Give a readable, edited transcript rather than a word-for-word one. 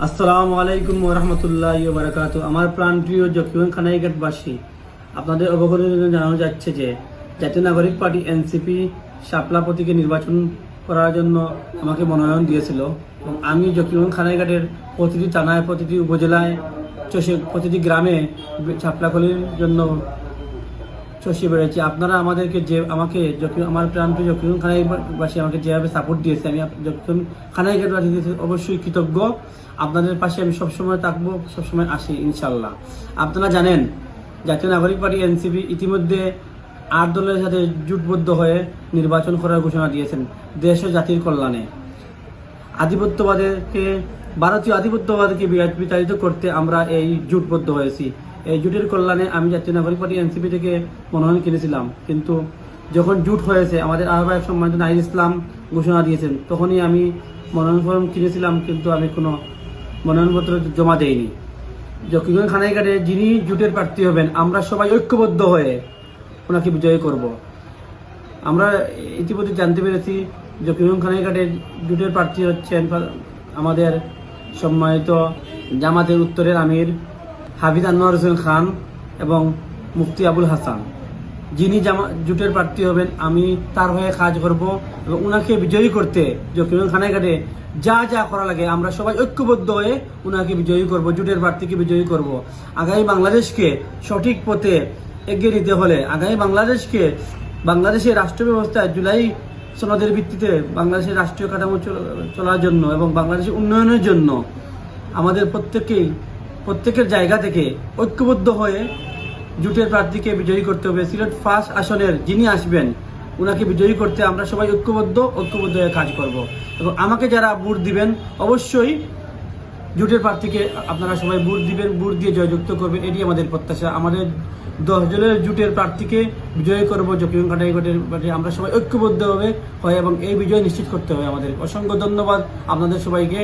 আসসালামু আলাইকুম ওয়া রাহমাতুল্লাহি ওয়া বারাকাতুহু। আমার প্রাণপ্রিয় জকিগঞ্জ খানাইঘাটবাসী, আপনাদের অবগতির জন্য জানানো যাচ্ছে যে জাতীয় নাগরিক পার্টি এনসিপি শাপলা প্রতীকে নির্বাচন করার জন্য আমাকে মনোনয়ন দিয়েছিল এবং আমি জকিগঞ্জ খানাইঘাটের প্রতিটি থানায়, প্রতিটি উপজেলায়, প্রতিটি গ্রামে শাপলাকলির জন্য চষে বেড়েছি। আপনারা আমাদেরকে আমাকে আমার প্রাণপ্রিয় জকিগঞ্জ খানাইঘাটবাসী আমাকে যেভাবে সাপোর্ট দিয়েছে, আমি জকিগঞ্জ খানাইঘাটবাসী অবশ্যই কৃতজ্ঞ। আপনাদের পাশে আমি সবসময় থাকবো, সবসময় আসি ইনশাল্লাহ। আপনারা জানেন জাতীয় নাগরিক পার্টি এনসিপি ইতিমধ্যে 8 দলের সাথে জোটবদ্ধ হয়ে নির্বাচন করার ঘোষণা দিয়েছেন দেশ ও জাতির কল্যাণে। ভারতীয় আধিপত্যবাদকে বিতাড়িত করতে আমরা এই জোটবদ্ধ হয়েছি। এই জোটের কল্যাণে আমি জাতীয় নাগরিক পার্টি এনসিপি থেকে মনোনয়ন কিনেছিলাম, কিন্তু যখন জোট হয়েছে আমাদের আহ্বায়ক সম্মানিত নাহিদ ইসলাম ঘোষণা দিয়েছেন, তখনই আমি মনোনয়ন ফর্ম কিনেছিলাম, কিন্তু আমি কোনো মনোনয়নপত্র জমা দেয়নি। জকিগঞ্জ খানাইঘাটে যিনি জোটের প্রার্থী হবেন, আমরা সবাই ঐক্যবদ্ধ হয়ে ওনাকে বিজয়ী করব। আমরা ইতিমধ্যে জানতে পেরেছি জকিগঞ্জ খানাইঘাটের জোটের প্রার্থী হচ্ছেন আমাদের সম্মানিত জামাতের উত্তরের আমির হাফিজ আনোয়ার হোসেন খান এবং মুফতি আবুল হাসান। যিনি জোটের প্রার্থী হবেন, আমি তার হয়ে কাজ করব এবং উনাকে বিজয়ী করতে জকিগঞ্জ খানাইঘাটে যা যা করা লাগে আমরা সবাই ঐক্যবদ্ধ হয়ে উনাকে বিজয়ী করব, জোটের প্রার্থীকে বিজয়ী করব। আগামী বাংলাদেশকে সঠিক পথে এগিয়ে নিতে হলে, আগামী বাংলাদেশের রাষ্ট্র ব্যবস্থায় জুলাই সনদের ভিত্তিতে বাংলাদেশের রাষ্ট্রীয় কাঠামো চলার জন্য এবং বাংলাদেশের উন্নয়নের জন্য আমাদের প্রত্যেকের জায়গা থেকে ঐক্যবদ্ধ হয়ে জোটের প্রার্থীকে বিজয়ী করতে হবে। সিলেট 1 আসনের যিনি আসবেন উনাকে বিজয়ী করতে আমরা সবাই ঐক্যবদ্ধ হয়ে কাজ করব। এবং আমাকে যারা ভোট দিবেন, অবশ্যই জোটের প্রার্থীকে আপনারা সবাই ভোট দিবেন, ভোট দিয়ে জয়যুক্ত করবেন, এটি আমাদের প্রত্যাশা। আমাদের 10 জনের জোটের প্রার্থীকে বিজয়ী করবো জকিগঞ্জ খানাইঘাটের। আমরা সবাই ঐক্যবদ্ধ হয়ে এবং এই বিজয় নিশ্চিত করতে হবে আমাদের। অসংখ্য ধন্যবাদ আপনাদের সবাইকে।